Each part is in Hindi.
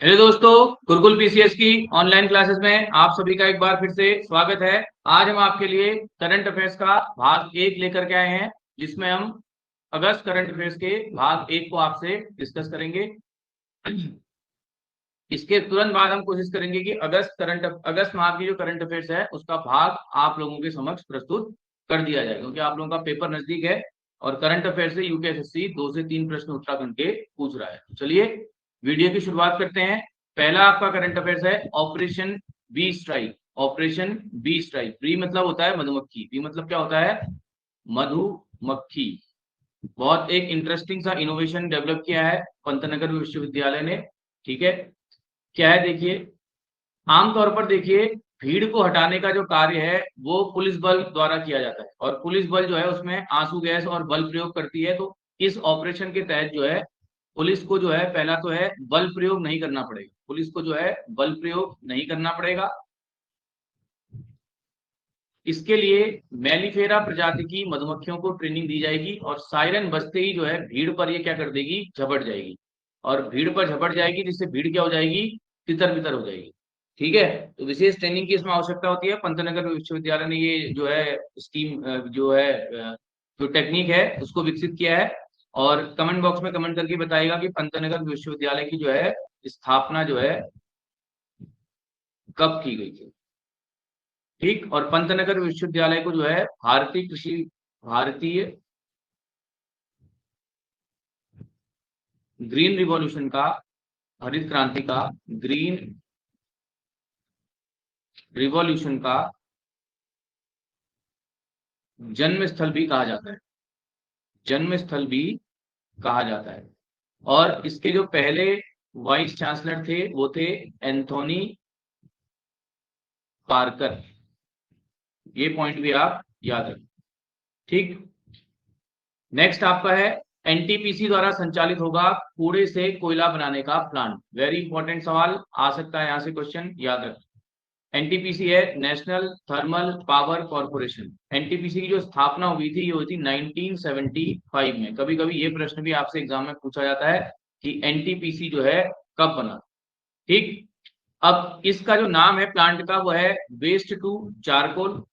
हेलो दोस्तों, गुरुकुल पीसीएस की ऑनलाइन क्लासेस में आप सभी का एक बार फिर से स्वागत है। आज हम आपके लिए करंट अफेयर्स का भाग 1 लेकर के आए हैं, जिसमें हम अगस्त करंट अफेयर्स के भाग 1 को आपसे डिस्कस करेंगे। इसके तुरंत बाद हम कोशिश करेंगे कि अगस्त माह की जो करंट अफेयर्स है उसका भाग आप लोगों के समक्ष प्रस्तुत कर दिया जाए, क्योंकि आप लोगों का पेपर नजदीक है और करंट अफेयर से यूपीएसएससी 2 से 3 प्रश्न उत्तराखंड के पूछ रहा है। चलिए वीडियो की शुरुआत करते हैं। पहला आपका करंट अफेयर्स है operation B strike. Operation B strike, B मतलब होता है मधुमक्खी, बी मतलब क्या होता है? मधुमक्खी। बहुत एक इंटरेस्टिंग सा इनोवेशन डेवलप किया है पंतनगर विश्वविद्यालय ने। ठीक है, क्या है देखिए। आमतौर पर देखिए, भीड़ को हटाने का जो कार्य है वो पुलिस बल द्वारा किया जाता है, और पुलिस बल जो है उसमें आंसू गैस और बल प्रयोग करती है। तो इस ऑपरेशन के तहत जो है पुलिस को जो है पहला तो है बल प्रयोग नहीं करना पड़ेगा, पुलिस को जो है बल प्रयोग नहीं करना पड़ेगा। इसके लिए मेलिफेरा प्रजाति की मधुमक्खियों को ट्रेनिंग दी जाएगी, और सायरन बजते ही जो है भीड़ पर ये क्या कर देगी, झपट जाएगी। और भीड़ पर झपट जाएगी जिससे भीड़ क्या हो जाएगी, तितर बितर हो जाएगी। ठीक है, तो विशेष ट्रेनिंग की इसमें आवश्यकता होती है। पंतनगर विश्वविद्यालय ने ये जो है स्कीम जो है जो टेक्निक है उसको विकसित किया है। और कमेंट बॉक्स में कमेंट करके बताएगा कि पंतनगर विश्वविद्यालय की जो है स्थापना जो है कब की गई थी। ठीक, और पंतनगर विश्वविद्यालय को जो है भारतीय ग्रीन रिवॉल्यूशन का, हरित क्रांति का, ग्रीन रिवॉल्यूशन का जन्म स्थल भी कहा जाता है, जन्म स्थल भी कहा जाता है। और इसके जो पहले वाइस चांसलर थे वो थे एंथोनी पार्कर। ये पॉइंट भी आप याद रखें। ठीक, नेक्स्ट आपका है एनटीपीसी द्वारा संचालित होगा कूड़े से कोयला बनाने का प्लांट। वेरी इंपॉर्टेंट सवाल आ सकता है, यहां से क्वेश्चन याद रखें। एनटीपीसी है national thermal power corporation. NTPC की जो स्थापना हुई थी ये हुई थी 1975 में। कभी कभी ये प्रश्न भी आपसे एग्जाम में पूछा जाता है कि एनटीपीसी जो है कब बना। ठीक, अब इसका जो नाम है प्लांट का वो है वेस्ट टू चारकोल।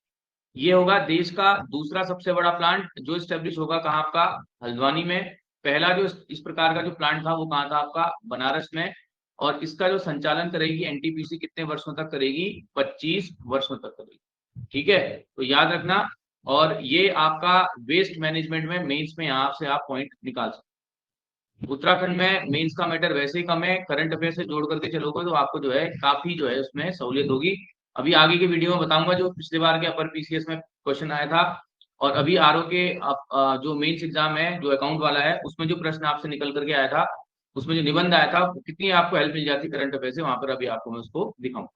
ये होगा देश का दूसरा सबसे बड़ा प्लांट, जो स्टेब्लिश होगा कहाँ आपका, हल्द्वानी में। पहला जो इस प्रकार का जो प्लांट था वो कहाँ था आपका, बनारस में। और इसका जो संचालन करेगी एनटीपीसी कितने वर्षों तक करेगी, 25 वर्षों तक करेगी। ठीक है, तो याद रखना। और ये आपका वेस्ट मैनेजमेंट में मेंस में यहाँ से आप पॉइंट निकाल सकते। उत्तराखंड में मेंस का मैटर वैसे ही कम है, करंट अफेयर से जोड़ करके चलोगे तो आपको जो है काफी जो है उसमें सहूलियत होगी। अभी आगे के वीडियो में बताऊंगा जो पिछले बार के अपर पीसीएस में क्वेश्चन आया था, और अभी आरओ के जो मेंस एग्जाम है जो अकाउंट वाला है उसमें जो प्रश्न आपसे निकल करके आया था, उसमें जो निबंध आया था कितनी आपको हेल्प मिल जाती करंट अफेयर से, वहां पर अभी आपको मैं उसको दिखाऊंगा।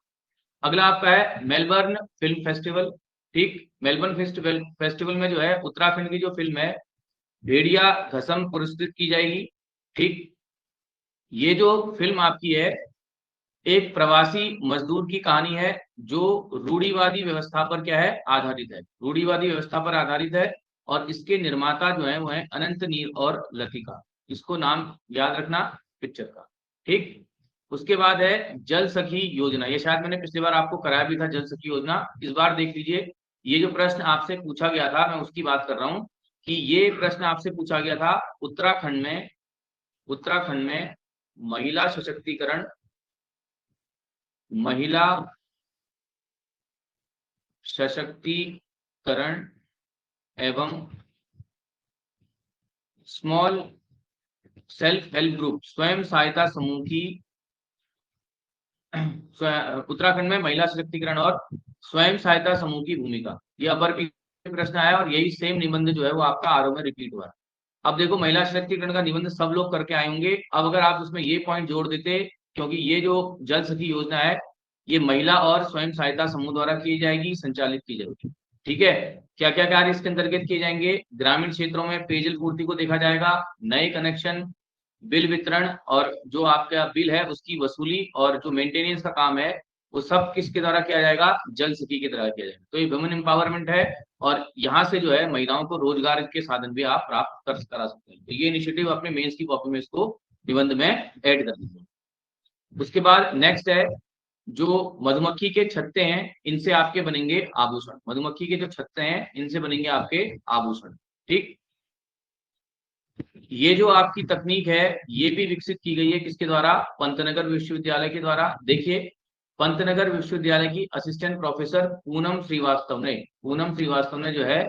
अगला आपका है मेलबर्न फिल्म फेस्टिवल। ठीक, मेलबर्न फेस्टिवल में जो है उत्तराखंड की जो फिल्म है भेड़िया घसम पुरस्कृत की जाएगी। ठीक, ये जो फिल्म आपकी है एक प्रवासी मजदूर की कहानी है जो रूढ़िवादी व्यवस्था पर क्या है, आधारित है, रूढ़िवादी व्यवस्था पर आधारित है। और इसके निर्माता जो है वो है अनंत नील और लतिका। इसको नाम याद रखना पिक्चर का। ठीक, उसके बाद है जल सखी योजना। ये शायद मैंने पिछली बार आपको कराया भी था, जल सखी योजना। इस बार देख लीजिए, ये जो प्रश्न आपसे पूछा गया था मैं उसकी बात कर रहा हूँ कि ये प्रश्न आपसे पूछा गया था उत्तराखंड में महिला सशक्तिकरण, महिला सशक्तिकरण एवं स्मॉल सेल्फ हेल्प ग्रुप, स्वयं सहायता समूह की उत्तराखंड में महिला सशक्तिकरण और स्वयं सहायता समूह की भूमिका। ये अपर प्रश्न आया और यही सेम निबंध जो है वो आपका आरओ में रिपीट हुआ है। अब देखो महिला सशक्तिकरण का निबंध सब लोग करके आए होंगे। अब अगर आप उसमें ये पॉइंट जोड़ देते, क्योंकि ये जो जल सखी योजना है ये महिला और स्वयं सहायता समूह द्वारा की जाएगी, संचालित की जाएगी। ठीक है, क्या क्या कार्य इसके अंतर्गत किए जाएंगे, ग्रामीण क्षेत्रों में पेयजल पूर्ति को देखा जाएगा, नए कनेक्शन, बिल वितरण, और जो आपका बिल है उसकी वसूली, और जो मेंटेनेंस का काम है वो सब किसके द्वारा किया जाएगा, जल सखी के द्वारा किया जाएगा। तो ये वुमेन एम्पावरमेंट है, और यहाँ से जो है महिलाओं को रोजगार के साधन भी आप प्राप्त करा सकते हैं। तो ये इनिशिएटिव अपने मेंस की कॉपी में इसको निबंध में ऐड कर दीजिए। उसके बाद नेक्स्ट है जो मधुमक्खी के छत्ते हैं इनसे आपके बनेंगे आभूषण। मधुमक्खी के जो छत्ते हैं इनसे बनेंगे आपके आभूषण। ठीक, ये जो आपकी तकनीक है ये भी विकसित की गई है किसके द्वारा? पंतनगर विश्वविद्यालय के द्वारा। देखिए, पंतनगर विश्वविद्यालय की असिस्टेंट प्रोफेसर पूनम श्रीवास्तव ने जो है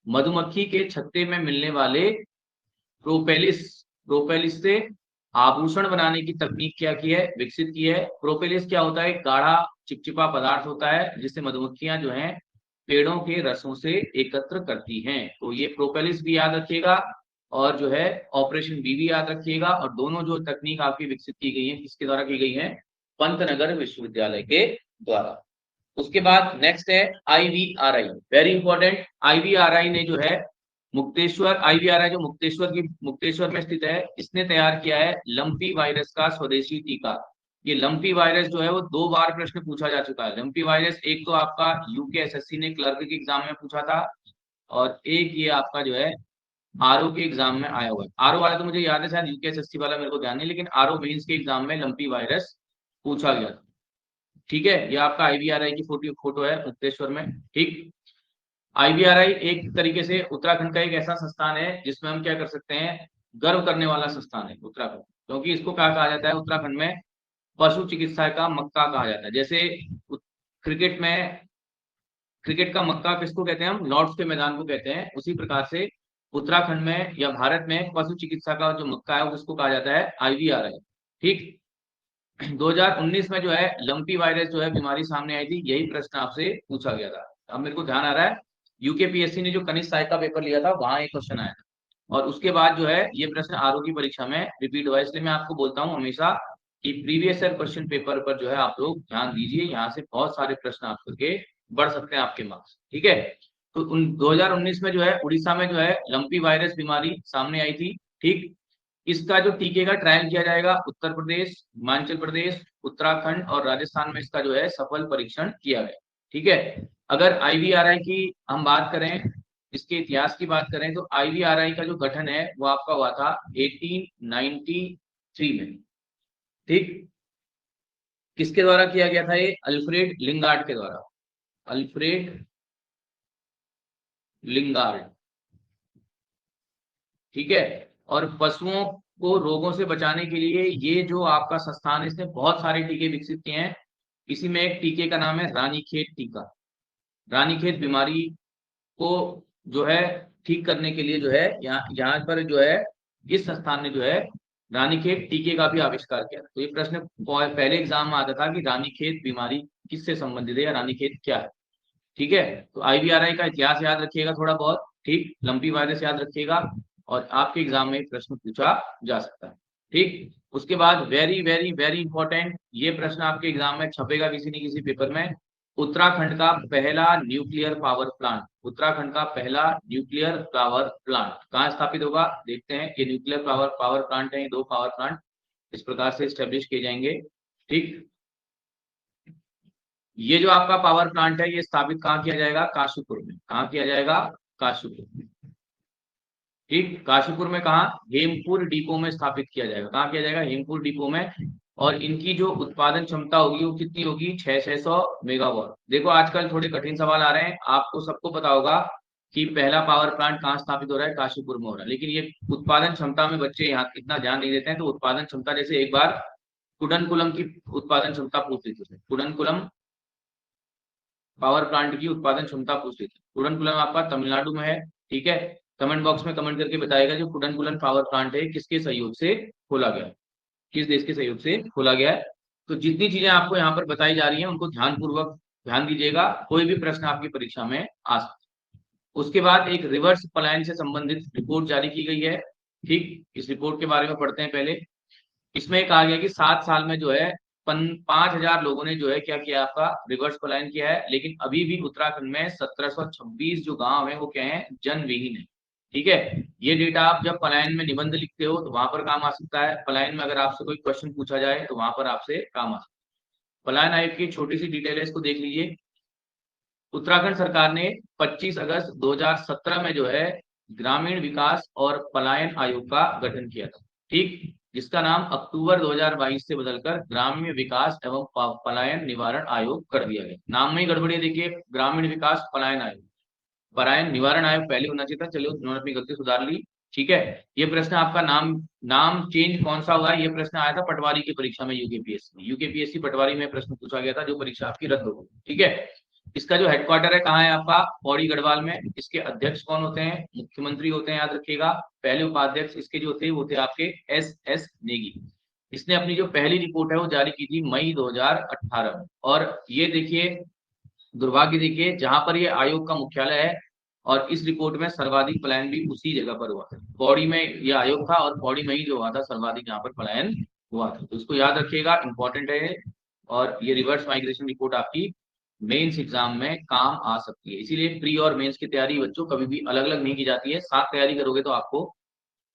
मधुमक्खी के छत्ते में मिलने वाले प्रोपेलिस प्रोपेलिस से आभूषण बनाने की तकनीक क्या की है? विकसित की है। प्रोपेलिस क्या होता है? गाढ़ा चिपचिपा पदार्थ होता है जिसे मधुमक्खियां जो हैं पेड़ों के रसों से एकत्र करती हैं। तो ये प्रोपेलिस भी याद रखिएगा और जो है ऑपरेशन बी भी याद रखिएगा। और दोनों जो तकनीक आपकी विकसित की गई है किसके द्वारा की गई है? पंतनगर विश्वविद्यालय के द्वारा। उसके बाद नेक्स्ट है IVRI, वेरी इंपॉर्टेंट। IVRI ने जो है IVRI जो मुक्तेश्वर में स्थित है, इसने तैयार किया है लंपी वायरस का स्वदेशी टीका। ये लंपी वायरस जो है वो 2 बार प्रश्न पूछा जा चुका है। लंपी वायरस एक तो आपका UKSSC ने क्लर्क के एग्जाम में पूछा था और एक ये आपका जो है RO के एग्जाम में आया हुआ है। RO वाला तो मुझे याद है, शायद UKSSC वाला मेरे को ध्यान नहीं, लेकिन RO मेंस के एग्जाम में लंपी वायरस पूछा गया था। ठीक है, ये आपका IVRI की फोटो है मुक्तेश्वर में। ठीक, IVRI एक तरीके से उत्तराखंड का एक ऐसा संस्थान है जिसमें हम क्या कर सकते हैं, गर्व करने वाला संस्थान है उत्तराखंड, क्योंकि इसको क्या कहा जाता है उत्तराखंड में? पशु चिकित्सा का मक्का कहा जाता है। जैसे क्रिकेट में क्रिकेट का मक्का किसको कहते हैं? हम लॉर्ड्स के मैदान को कहते हैं। उसी प्रकार से उत्तराखंड में या भारत में पशु चिकित्सा का जो मक्का है उसको कहा जाता है IVRI। ठीक, 2019 में जो है लंपी वायरस जो है बीमारी सामने आई थी, यही प्रश्न आपसे पूछा गया था। अब मेरे को ध्यान आ रहा है UKPSC ने जो कनिष्ठ सहायक का पेपर लिया था वहां एक क्वेश्चन आया था और उसके बाद जो है ये प्रश्न RO की परीक्षा में रिपीट हुआ। इसलिए मैं आपको बोलता हूँ हमेशा कि प्रीवियस ईयर क्वेश्चन पेपर पर जो है आप लोग ध्यान दीजिए, यहाँ से बहुत सारे प्रश्न आप करके बढ़ सकते हैं आपके मार्क्स। ठीक है, तो 2019 में जो है उड़ीसा में जो है लंपी वायरस बीमारी सामने आई थी। ठीक, इसका जो टीके का ट्रायल किया जाएगा उत्तर प्रदेश, हिमाचल प्रदेश, उत्तराखंड और राजस्थान में इसका जो है सफल परीक्षण किया गया। ठीक है, अगर IVRI की हम बात करें, इसके इतिहास की बात करें तो IVRI का जो गठन है वो आपका हुआ था 1893 में। ठीक, किसके द्वारा किया गया था? ये अल्फ्रेड लिंगार्ड के द्वारा। Alfred Lingard. ठीक है, और पशुओं को रोगों से बचाने के लिए ये जो आपका संस्थान है इसने बहुत सारे टीके विकसित किए हैं। इसी में एक टीके का नाम है रानीखेत टीका। रानीखेत बीमारी को जो है ठीक करने के लिए जो है यहाँ पर जो है इस संस्थान ने जो है रानीखेत टीके का भी आविष्कार किया। तो ये प्रश्न पहले एग्जाम में आता था कि रानीखेत बीमारी किससे संबंधित है या रानीखेत क्या है। ठीक है, तो IVRI का इतिहास याद रखिएगा थोड़ा बहुत। ठीक, लंपी वायरस याद रखिएगा और आपके एग्जाम में प्रश्न पूछा जा सकता है। ठीक, उसके बाद वेरी वेरी वेरी इंपॉर्टेंट, ये प्रश्न आपके एग्जाम में छपेगा किसी न किसी पेपर में। उत्तराखंड का पहला न्यूक्लियर पावर प्लांट, उत्तराखंड का पहला न्यूक्लियर पावर प्लांट कहाँ स्थापित होगा? देखते हैं। ये न्यूक्लियर पावर प्लांट है, ये 2 पावर प्लांट इस प्रकार से स्टेब्लिश किए जाएंगे। ठीक, ये जो आपका पावर प्लांट है ये स्थापित कहाँ किया जाएगा? काशीपुर में। कहाँ किया जाएगा? काशीपुर में। ठीक, काशीपुर में कहा? हेमपुर डिपो में स्थापित किया जाएगा। कहाँ किया जाएगा? हेमपुर डिपो में। और इनकी जो उत्पादन क्षमता होगी वो कितनी होगी? 600 मेगावाट। देखो आजकल थोड़े कठिन सवाल आ रहे हैं, आपको सबको पता होगा कि पहला पावर प्लांट कहाँ स्थापित हो रहा है? काशीपुर में हो रहा है। लेकिन ये उत्पादन क्षमता में बच्चे यहाँ इतना ध्यान नहीं देते हैं। तो उत्पादन क्षमता, जैसे एक बार कुडनकुलम की उत्पादन क्षमता पूछ ली थी, कुडनकुलम पावर प्लांट की उत्पादन क्षमता पूछ ली थी। कुडनकुलम आपका तमिलनाडु में है। ठीक है, कमेंट बॉक्स में कमेंट करके बताएगा जो कुडनकुलम पावर प्लांट है किसके सहयोग से खोला गया है, किस देश के सहयोग से खोला गया है। तो जितनी चीजें आपको यहाँ पर बताई जा रही हैं उनको ध्यानपूर्वक ध्यान दीजिएगा, कोई भी प्रश्न आपकी परीक्षा में आ सकता है। उसके बाद एक रिवर्स पलायन से संबंधित रिपोर्ट जारी की गई है। ठीक, इस रिपोर्ट के बारे में पढ़ते हैं पहले। इसमें कहा गया कि 7 साल में जो है 5,000 लोगों ने जो है क्या किया? आपका रिवर्स पलायन किया है। लेकिन अभी भी उत्तराखंड में 1726 जो गांव है वो क्या है? जन विहीन है। ठीक है, ये डेटा आप जब पलायन में निबंध लिखते हो तो वहां पर काम आ सकता है। पलायन में अगर आपसे कोई क्वेश्चन पूछा जाए तो वहां पर आपसे काम आ सकता है। पलायन आयोग की छोटी सी डिटेल है, इसको देख लीजिए। उत्तराखंड सरकार ने 25 अगस्त 2017 में जो है ग्रामीण विकास और पलायन आयोग का गठन किया था। ठीक, जिसका नाम अक्टूबर 2022 से बदलकर ग्राम्य विकास एवं पलायन निवारण आयोग कर दिया गया। नाम में ही गड़बड़ी है, देखिए, ग्रामीण विकास पलायन आयोग, पलायन निवारण आयोग पहले होना चाहिए था। चलिए, उन्होंने अपनी गलती सुधार ली। ठीक है, ये प्रश्न आपका नाम नाम चेंज कौन सा हुआ है, ये प्रश्न आया था पटवारी की परीक्षा में, यूकेपीएससी पटवारी में प्रश्न पूछा गया था, जो परीक्षा आपकी रद्द हो गई। ठीक है, इसका जो हेडक्वार्टर है कहाँ है आपका, पौड़ी गढ़वाल में। इसके अध्यक्ष कौन होते हैं, मुख्यमंत्री होते हैं, याद रखिएगा। पहले उपाध्यक्ष इसके जो थे वो थे आपके एस नेगी। इसने अपनी जो पहली रिपोर्ट है वो जारी की थी मई 2018 में। और ये देखिए, दुर्भाग्य देखिए, जहां पर ये आयोग का मुख्यालय है और इस रिपोर्ट में सर्वाधिक पलायन भी उसी जगह पर हुआ था, पौड़ी में ये आयोग था, और पौड़ी में ही जो हुआ था सर्वाधिक यहाँ पर पलायन हुआ था। तो इसको याद रखिएगा, इंपॉर्टेंट है। और ये रिवर्स माइग्रेशन रिपोर्ट आपकी मेंस एग्जाम में काम आ सकती है। इसीलिए प्री और मेंस की तैयारी बच्चों कभी भी अलग अलग नहीं की जाती है, साथ तैयारी करोगे तो आपको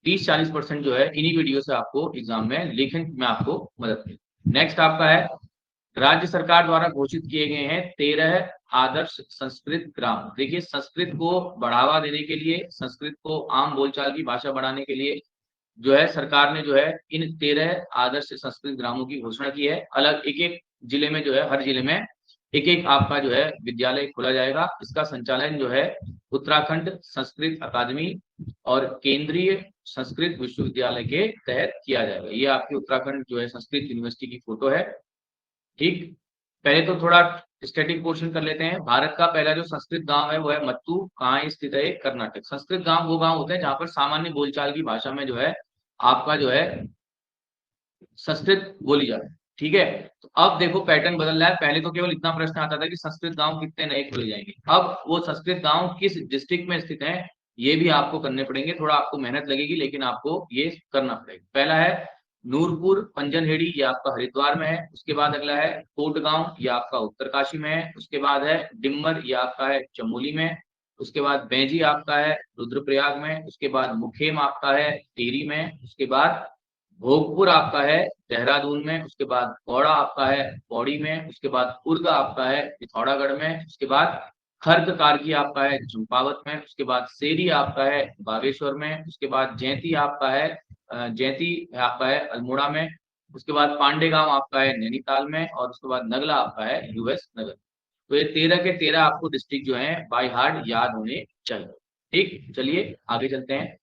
30-40% जो है इन्हीं वीडियो से आपको एग्जाम में लेखन में आपको मदद मिलेगी। नेक्स्ट आपका है, राज्य सरकार द्वारा घोषित किए गए हैं 13 आदर्श संस्कृत ग्राम। देखिए, संस्कृत को बढ़ावा देने के लिए, संस्कृत को आम बोलचाल की भाषा बढ़ाने के लिए जो है सरकार ने जो है इन 13 आदर्श संस्कृत ग्रामों की घोषणा की है। अलग एक एक जिले में जो है, हर जिले में एक एक आपका जो है विद्यालय खोला जाएगा। इसका संचालन जो है उत्तराखंड संस्कृत अकादमी और केंद्रीय संस्कृत विश्वविद्यालय के तहत किया जाएगा। ये आपकी उत्तराखंड जो है संस्कृत यूनिवर्सिटी की फोटो है। ठीक, पहले तो थोड़ा स्टैटिक पोर्शन कर लेते हैं। भारत का पहला जो संस्कृत गांव है वो है मत्तू, कहाँ स्थित है, कर्नाटक। संस्कृत गांव वो गांव होते हैं जहां पर सामान्य बोलचाल की भाषा में जो है आपका जो है संस्कृत बोली जाती है। ठीक है, तो अब देखो पैटर्न बदल रहा है। पहले तो केवल इतना प्रश्न आता था कि संस्कृत गांव कितने नए खोले जाएंगे, अब वो संस्कृत गांव किस डिस्ट्रिक्ट में स्थित है ये भी आपको करने पड़ेंगे। थोड़ा आपको मेहनत लगेगी लेकिन आपको ये करना पड़ेगा। पहला है नूरपुर पंजनहेड़ी, ये आपका हरिद्वार में है। उसके बाद अगला है कोटगांव, ये आपका उत्तरकाशी में है। उसके बाद है डिम्मर, ये आपका है चमोली में। उसके बाद बेंजी आपका है रुद्रप्रयाग में। उसके बाद मुखेम आपका है टिहरी में। उसके बाद भोगपुर आपका है देहरादून में। उसके बाद पौड़ा आपका है पौड़ी में। उसके बाद उर्ग आपका है पिथौरागढ़ में। उसके बाद खर्क कारगी आपका है चंपावत में। उसके बाद सेरी आपका है बागेश्वर में। उसके बाद जैंती आपका है अल्मोड़ा में। उसके बाद पांडे गांव आपका है नैनीताल में। और उसके बाद नगला आपका है यूएस नगर। तो ये 13 के 13 आपको डिस्ट्रिक्ट जो है बाय हार्ट याद होने चाहिए। ठीक, चलिए आगे चलते हैं।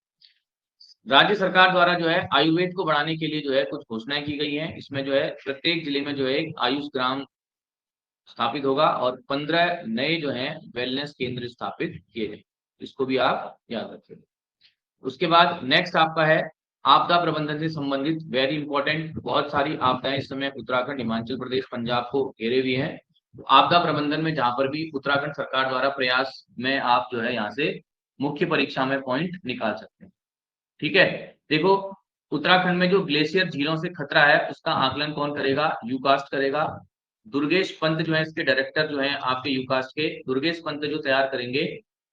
राज्य सरकार द्वारा जो है आयुर्वेद को बढ़ाने के लिए जो है कुछ घोषणाएं की गई हैं। इसमें जो है प्रत्येक जिले में जो है एक आयुष ग्राम स्थापित होगा और 15 नए जो हैं वेलनेस केंद्र स्थापित किए गए। इसको भी आप याद रखिए। उसके बाद नेक्स्ट आपका है आपदा प्रबंधन से संबंधित, वेरी इंपॉर्टेंट। बहुत सारी आपदाएं इस समय उत्तराखंड, हिमाचल प्रदेश, पंजाब को घेरे हुए हैं। तो आपदा प्रबंधन में जहां पर भी उत्तराखंड सरकार द्वारा प्रयास में आप जो है यहाँ से मुख्य परीक्षा में पॉइंट निकाल सकते हैं। ठीक है, देखो, उत्तराखंड में जो ग्लेशियर झीलों से खतरा है उसका आकलन कौन करेगा, यूकास्ट करेगा। दुर्गेश पंत जो है इसके डायरेक्टर जो है आपके यूकास्ट के, दुर्गेश पंत जो तैयार करेंगे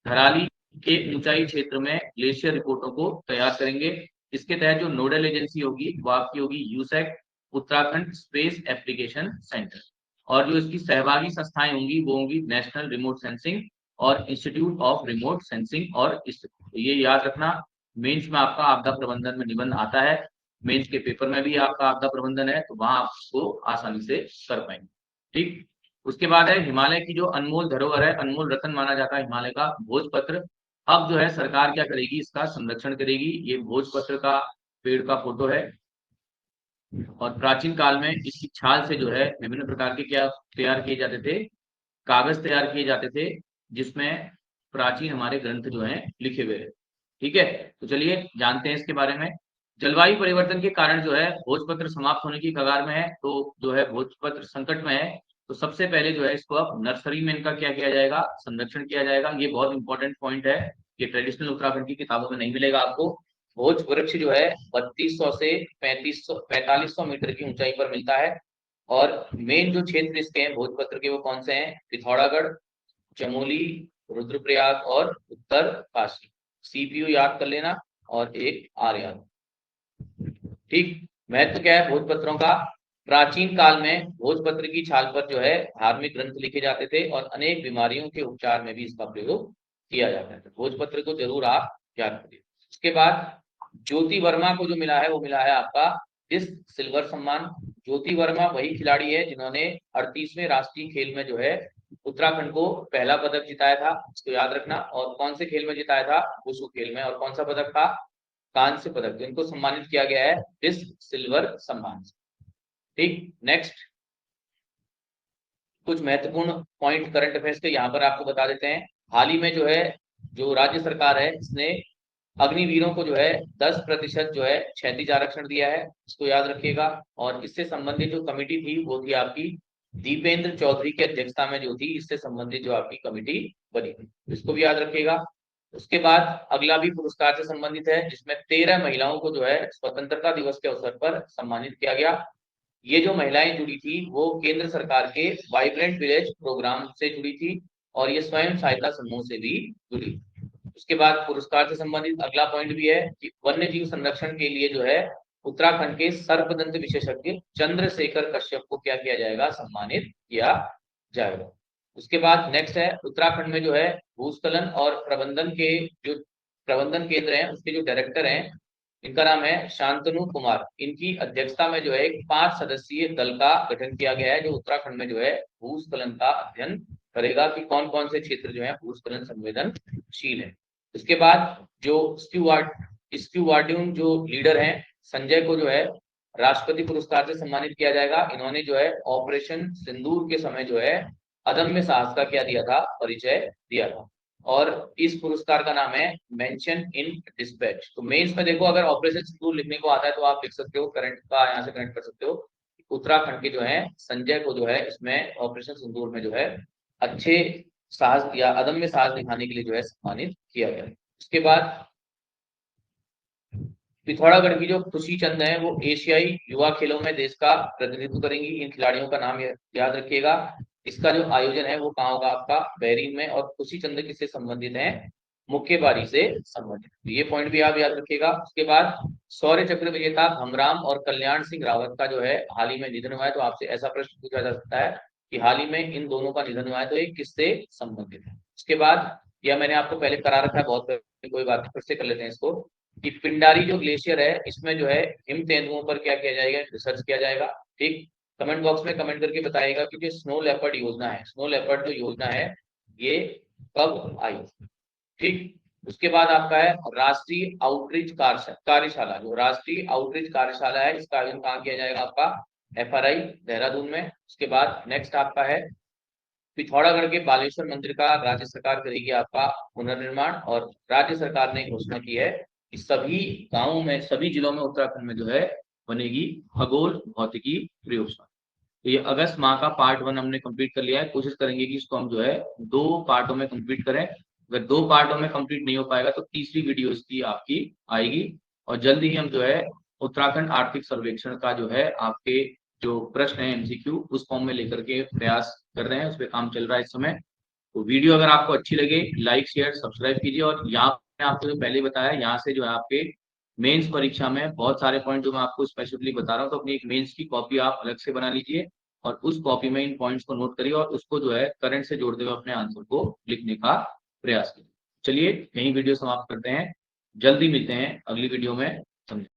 धराली के ऊंचाई क्षेत्र में ग्लेशियर रिपोर्टों को तैयार करेंगे। इसके तहत जो नोडल एजेंसी होगी वो आपकी होगी USAC, Uttarakhand space application centre. और जो इसकी सहभागी संस्थाएं होंगी वो होंगी नेशनल रिमोट सेंसिंग और इंस्टीट्यूट ऑफ रिमोट सेंसिंग। और तो ये याद रखना, मेंस में आपका आपदा प्रबंधन में निबंध आता है, मेंस के पेपर में भी आपका आपदा प्रबंधन है, तो वहां आप उसको आसानी से कर पाएंगे। ठीक, उसके बाद है हिमालय की जो अनमोल धरोहर है, अनमोल रत्न माना जाता है हिमालय का, भोजपत्र। अब जो है सरकार क्या करेगी, इसका संरक्षण करेगी। ये भोजपत्र का पेड़ का फोटो है और प्राचीन काल में इसकी छाल से जो है विभिन्न प्रकार के क्या तैयार किए जाते थे, कागज तैयार किए जाते थे, जिसमें प्राचीन हमारे ग्रंथ जो हैं लिखे हुए हैं। ठीक है, तो चलिए जानते हैं इसके बारे में। जलवायु परिवर्तन के कारण जो है भोजपत्र समाप्त होने की कगार में है, तो जो है भोजपत्र संकट में है। तो सबसे पहले जो है इसको अब नर्सरी में इनका क्या किया जाएगा, संरक्षण किया जाएगा। ये बहुत इंपॉर्टेंट पॉइंट है, ये ट्रेडिशनल उत्तराखंड की किताबों में नहीं मिलेगा आपको। भोज वृक्ष जो है 3200 से 4500 मीटर की ऊंचाई पर मिलता है। और मेन जो क्षेत्र इसके हैं भोजपत्र के वो कौन से हैं, पिथौरागढ़, चमोली, रुद्रप्रयाग और उत्तर काशी। सीपीयू याद कर लेना और एक आर याद। ठीक, महत्व क्या है भोजपत्रों का, प्राचीन काल में भोजपत्र की छाल पर जो है धार्मिक ग्रंथ लिखे जाते थे और अनेक बीमारियों के उपचार में भी इसका प्रयोग किया जाता है। भोजपत्र को जरूर आप याद करिए। उसके बाद ज्योति वर्मा को जो मिला है वो मिला है आपका इस सिल्वर सम्मान। ज्योति वर्मा वही खिलाड़ी है जिन्होंने 38वें राष्ट्रीय खेल में जो है उत्तराखंड को पहला पदक जिताया था, इसको याद रखना। और कौन से खेल में जिताया था? वुशु खेल में। और कौन सा पदक था? कांस्य पदक। तो इनको सम्मानित किया गया है इस सिल्वर सम्मान से। ठीक, नेक्स्ट कुछ महत्वपूर्ण पॉइंट करंट अफेयर्स के यहाँ पर आपको बता देते हैं। हाल ही में जो है जो राज्य सरकार है इसने अग्निवीरों को जो है 10% जो है क्षैतिज आरक्षण दिया है, इसको याद रखिएगा। और इससे संबंधित जो कमेटी थी वो थी आपकी दीपेंद्र चौधरी की अध्यक्षता में जो थी, इससे संबंधित जो आपकी कमेटी बनी थी, इसको भी याद रखिएगा। उसके बाद अगला भी पुरस्कार से संबंधित है जिसमें 13 महिलाओं को जो है स्वतंत्रता दिवस के अवसर पर सम्मानित किया गया। ये जो महिलाएं जुड़ी थी वो केंद्र सरकार के वाइब्रेंट विलेज प्रोग्राम से जुड़ी थी और ये स्वयं सहायता समूह से भी जुड़ी। उसके बाद पुरस्कार से संबंधित अगला पॉइंट भी है कि वन्य जीव संरक्षण के लिए जो है उत्तराखंड के सर्पदंत विशेषज्ञ चंद्रशेखर कश्यप को क्या किया जाएगा? सम्मानित किया जाएगा। उसके बाद नेक्स्ट है उत्तराखंड में जो है भूस्खलन और प्रबंधन के जो प्रबंधन केंद्र हैं उसके जो डायरेक्टर हैं इनका नाम है शांतनु कुमार। इनकी अध्यक्षता में जो है एक 5 सदस्यीय दल का गठन किया गया है जो उत्तराखंड में जो है भूस्खलन का अध्ययन करेगा कि कौन कौन से क्षेत्र जो है भूस्खलन संवेदनशील है। उसके बाद जो स्क्यूवार्ड्यून जो लीडर हैं संजय को जो है राष्ट्रपति पुरस्कार से सम्मानित किया जाएगा। इन्होंने जो है ऑपरेशन सिंदूर के समय जो है अदम्य साहस का क्या दिया था? परिचय दिया था। और इस पुरस्कार का नाम है मेंशन इन डिस्पैच। तो मेंस में देखो अगर ऑपरेशन सिंदूर लिखने को आता है तो आप लिख सकते हो, करंट का यहाँ से कनेक्ट कर सकते हो। उत्तराखंड के जो है संजय को जो है इसमें ऑपरेशन सिंदूर में जो है अच्छे साहस या अदम्य साहस दिखाने के लिए जो है सम्मानित किया गया। उसके बाद पिथौरागढ़ की जो खुशी चंद है वो एशियाई युवा खेलों में देश का प्रतिनिधित्व करेंगी। इन खिलाड़ियों का नाम याद रखिएगा। इसका जो आयोजन है वो कहाँ होगा? आपका बहरीन में। और खुशी चंद किससे संबंधित है? मुक्केबाजी से संबंधित। ये पॉइंट भी आप याद रखिएगा। उसके बाद शौर्य चक्र विजेता घमराम और कल्याण सिंह रावत का जो है हाल ही में निधन हुआ है। तो आपसे ऐसा प्रश्न पूछा जा सकता है कि हाल ही में इन दोनों का निधन हुआ है तो ये किससे संबंधित है? उसके बाद यह मैंने आपको पहले करा रखा है, बहुत कोई बात नहीं, फिर से कर लेते हैं इसको कि पिंडारी जो ग्लेशियर है इसमें जो है हिम तेंदुओं पर क्या किया जाएगा? रिसर्च किया जाएगा। ठीक, कमेंट बॉक्स में कमेंट करके बताइएगा कि जो स्नो लेपर्ड योजना है, स्नो लेपर्ड जो योजना है ये कब आई? ठीक, उसके बाद आपका है राष्ट्रीय आउटरीच कार्यशाला। जो राष्ट्रीय आउटरीच कार्यशाला है इसका आयोजन कहाँ किया जाएगा? आपका FRI देहरादून में। उसके बाद नेक्स्ट आपका है पिथौरागढ़ के बालेश्वर मंदिर का राज्य सरकार करेगी आपका पुनर्निर्माण। और राज्य सरकार ने घोषणा की है कि सभी गांवों में, सभी जिलों में उत्तराखंड में जो है बनेगी खगोल भौतिकी प्रयोगशाला। तो ये अगस्त माह का पार्ट 1 हमने कंप्लीट कर लिया है। कोशिश करेंगे कि इसको हम जो है 2 पार्टों में कंप्लीट करें। अगर 2 पार्टों में कंप्लीट नहीं हो पाएगा तो तीसरी वीडियो इसकी आपकी आएगी। और जल्दी ही हम जो है उत्तराखंड आर्थिक सर्वेक्षण का जो है आपके जो प्रश्न है MCQ उस फॉर्म में लेकर के प्रयास कर रहे हैं, उस पर काम चल रहा है इस समय। तो वीडियो अगर आपको अच्छी लगे लाइक शेयर सब्सक्राइब कीजिए। और यहाँ मैंने आपको जो पहले बताया यहाँ से जो है आपके मेंस परीक्षा में बहुत सारे पॉइंट जो मैं आपको स्पेसिफिकली बता रहा हूँ, तो अपनी एक मेंस की कॉपी आप अलग से बना लीजिए और उस कॉपी में इन पॉइंट्स को नोट करिए और उसको जो है करंट से जोड़ते हुए अपने आंसर को लिखने का प्रयास कीजिए। चलिए यही वीडियो समाप्त करते हैं, जल्दी मिलते हैं अगली वीडियो में। समझे।